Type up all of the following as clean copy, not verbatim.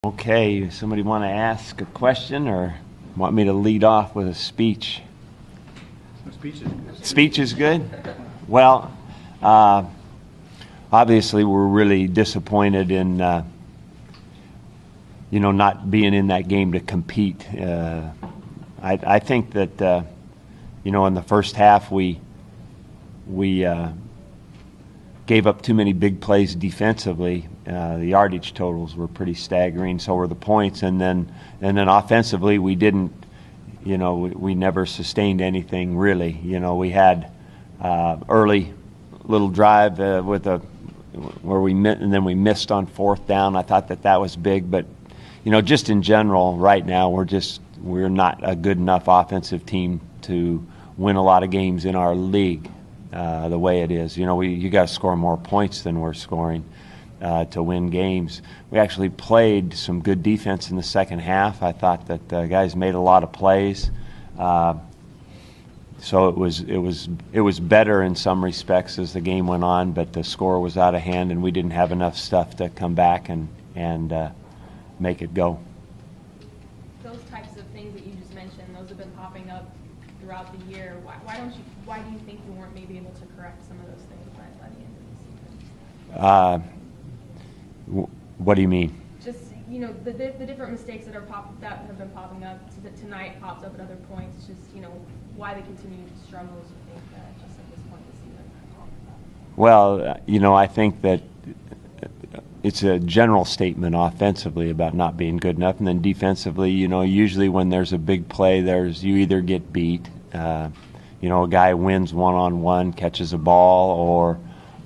Okay, somebody want to ask a question or want me to lead off with a speech? Speech is good. Speech is good? Well, obviously we're really disappointed in, not being in that game to compete. I think that, in the first half we gave up too many big plays defensively. The yardage totals were pretty staggering, so were the points. And then offensively, we didn't, we never sustained anything really. We had early little drive where and then we missed on fourth down. I thought that was big, but just in general, right now we're not a good enough offensive team to win a lot of games in our league. The way it is, you got to score more points than we're scoring to win games. We actually played some good defense in the second half. I thought that guys made a lot of plays, so it was better in some respects as the game went on. But the score was out of hand, and we didn't have enough stuff to come back and make it go. Those types of things that you just mentioned, those have been popping up throughout the year. Why do you think you weren't maybe able to correct some of those things by the end of the season? What do you mean? Just the different mistakes that have been popping up. So that tonight pops up at other points. Just why they continue to struggle. As you think just at this point in the season? Well, I think that it's a general statement offensively about not being good enough, and then defensively, usually when there's a big play, you either get beat. A guy wins one-on-one, catches a ball,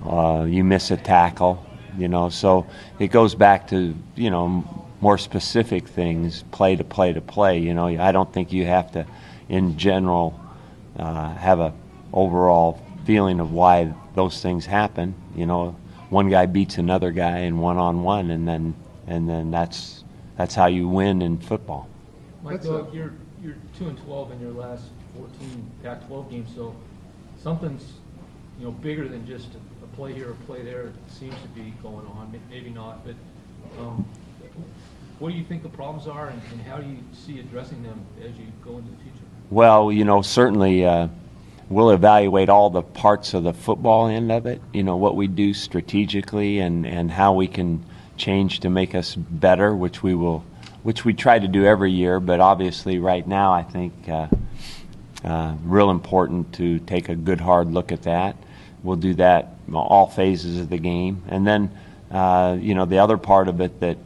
or you miss a tackle, So it goes back to, more specific things, play to play to play. I don't think you have to, in general, have a overall feeling of why those things happen. One guy beats another guy in one-on-one, and then that's how you win in football. Mike, you're 2-12 in your last 14 Pac-12 games, so something's bigger than just a play here or play there seems to be going on. Maybe not, but what do you think the problems are, and how do you see addressing them as you go into the future? Well, certainly we'll evaluate all the parts of the football end of it. What we do strategically and how we can change to make us better, which we try to do every year. But obviously, right now, I think real important to take a good hard look at that. We'll do that all phases of the game, and then the other part of it that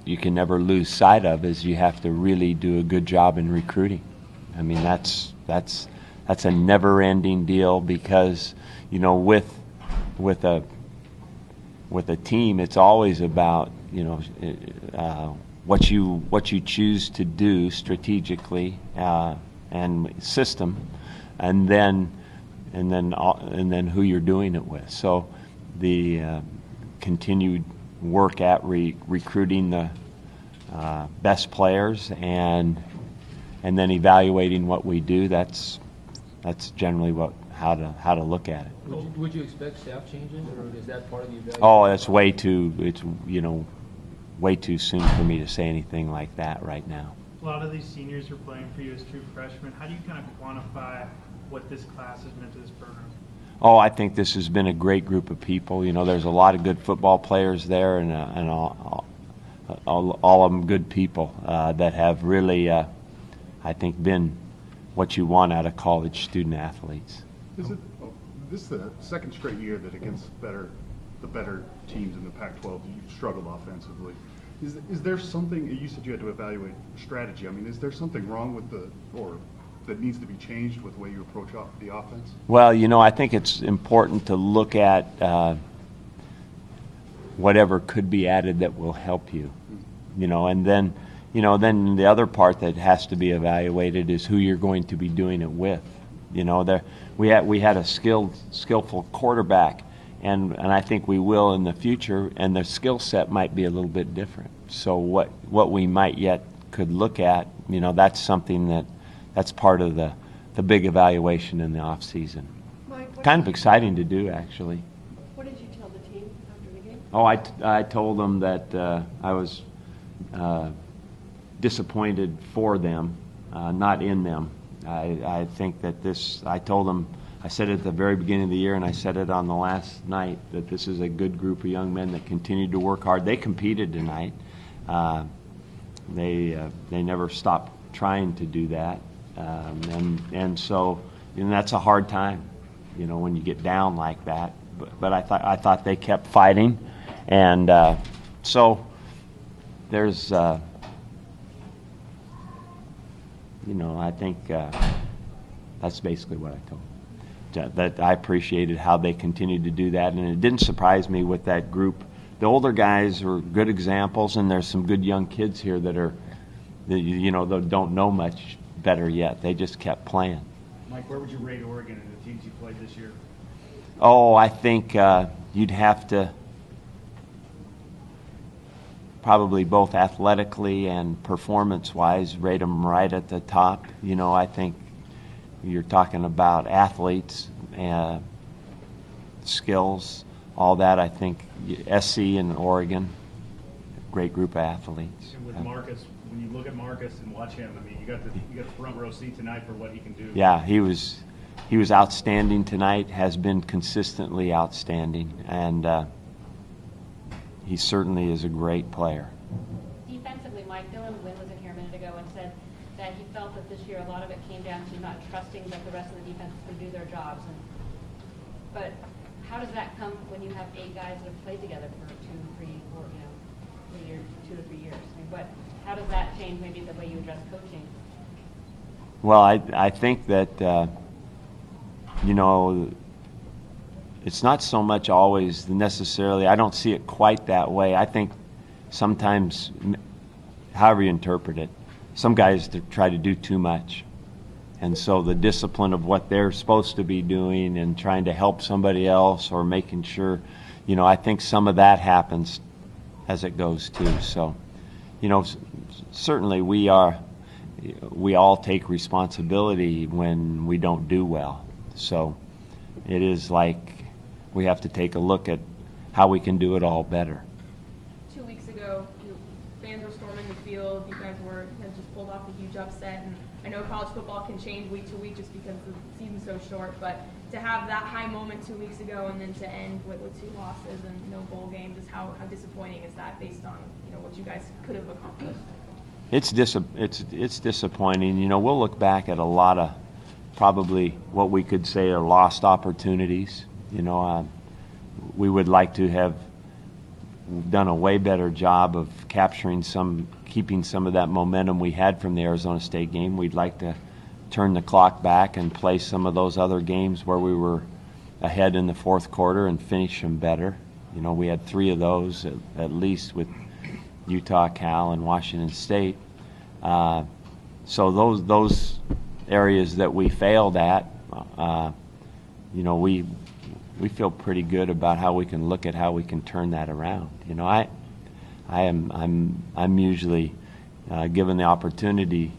you can never lose sight of is you have to really do a good job in recruiting. I mean, that's a never-ending deal because with a team, it's always about what you choose to do strategically and system, and then who you're doing it with. So the continued work at recruiting the best players and then evaluating what we do. That's generally how to look at it. Would you expect staff changes, or is that part of the evaluation? Oh, it's way too soon for me to say anything like that right now. A lot of these seniors are playing for you as true freshmen. How do you kind of quantify what this class has meant to this program? Oh, I think this has been a great group of people. There's a lot of good football players there, and all of them good people that have really, I think, been what you want out of college student athletes. This is the second straight year that against the better teams in the Pac-12 you've struggled offensively. Is there something, you said you had to evaluate strategy. I mean, is there something wrong with or that needs to be changed with the way you approach the offense? Well, I think it's important to look at whatever could be added that will help you, and then the other part that has to be evaluated is who you're going to be doing it with. We had a skillful quarterback, and I think we will in the future, and the skill set might be a little bit different. So what we might yet could look at, that's something that's part of the big evaluation in the off season. Mike, Kind of exciting to do, actually. what did you tell the team after the game? Oh, I told them that I was disappointed for them, not in them. I think that this, I told them, I said it at the very beginning of the year, and I said it on the last night, that this is a good group of young men that continued to work hard. They competed tonight. They never stopped trying to do that. And so, that's a hard time, when you get down like that. But I thought they kept fighting. And so there's, I think that's basically what I told them. That I appreciated how they continued to do that, and it didn't surprise me with that group. The older guys are good examples, and there's some good young kids here that that don't know much better yet. They just kept playing. Mike, where would you rate Oregon in the teams you played this year? Oh, I think you'd have to probably both athletically and performance-wise rate them right at the top. I think you're talking about athletes, skills, all that. I think SC and Oregon, great group of athletes. And with Marcus, when you look at Marcus and watch him, I mean, you got the front row seat tonight for what he can do. Yeah, he was outstanding tonight. Has been consistently outstanding, and he certainly is a great player. Defensively, Mike, Dylan Wynn was in here a minute ago and said that he felt that this year a lot of it came down to not trusting that the rest of the defense could do their jobs. But how does that come when you have 8 guys that have played together for 2, 3, 4, 3 years, 2 to 3 years? I mean, how does that change maybe the way you address coaching? Well, I think that it's not so much always necessarily. I don't see it quite that way. I think sometimes, however you interpret it, some guys try to do too much. And so the discipline of what they're supposed to be doing and trying to help somebody else or making sure, I think some of that happens as it goes too. So, certainly we all take responsibility when we don't do well. So it is like we have to take a look at how we can do it all better. 2 weeks ago, fans were storming the field. You guys had just pulled off a huge upset, and I know college football can change week to week just because the season's so short. But to have that high moment 2 weeks ago, and then to end with 2 losses and no bowl game, just how disappointing is that based on what you guys could have accomplished? It's disappointing. We'll look back at a lot of probably what we could say are lost opportunities. We would like to have done a way better job of keeping some of that momentum we had from the Arizona State game. We'd like to turn the clock back and play some of those other games where we were ahead in the fourth quarter and finish them better. We had 3 of those at least with Utah, Cal, and Washington State. So those areas that we failed at, we feel pretty good about how we can look at how we can turn that around. I'm usually given the opportunity,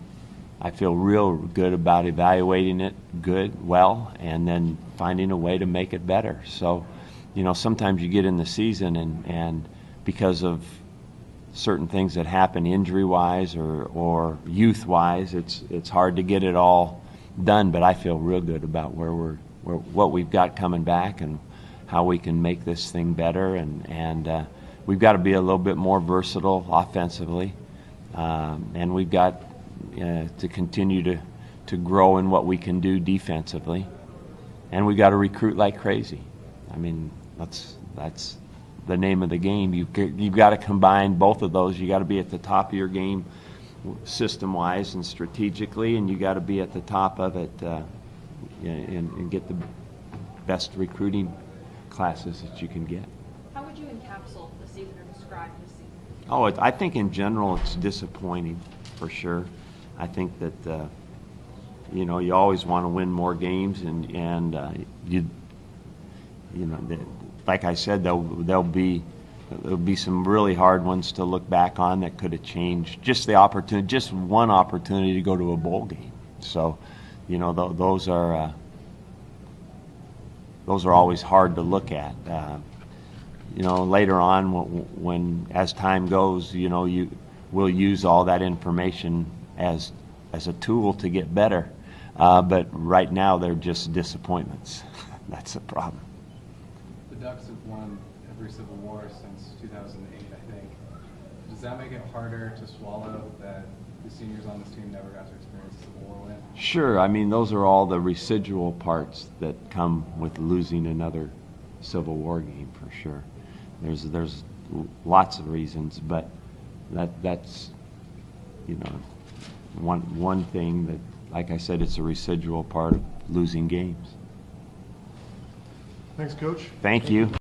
I feel real good about evaluating it well, and then finding a way to make it better. So, sometimes you get in the season and because of certain things that happen injury-wise or youth-wise, it's hard to get it all done. But I feel real good about what we've got coming back and how we can make this thing better. And we've got to be a little bit more versatile offensively, and we've got to continue to grow in what we can do defensively, and we've got to recruit like crazy. I mean, that's the name of the game. You've got to combine both of those. You got to be at the top of your game system-wise and strategically, and you got to be at the top of it and get the best recruiting classes that you can get. How would you encapsulate the season or describe the season? Oh, I think in general it's disappointing for sure. I think that you always want to win more games, and like I said, there'll be some really hard ones to look back on that could have changed just one opportunity to go to a bowl game. So, those are always hard to look at. Later on, when as time goes, we'll use all that information as a tool to get better. But right now, they're just disappointments. That's the problem. The Ducks have won every Civil War since 2008, I think. Does that make it harder to swallow that the seniors on this team never got to experience a Civil War win? Sure. I mean, those are all the residual parts that come with losing another Civil War game, for sure. There's lots of reasons, but that's one thing that, like I said, it's a residual part of losing games. Thanks, Coach. Thank you.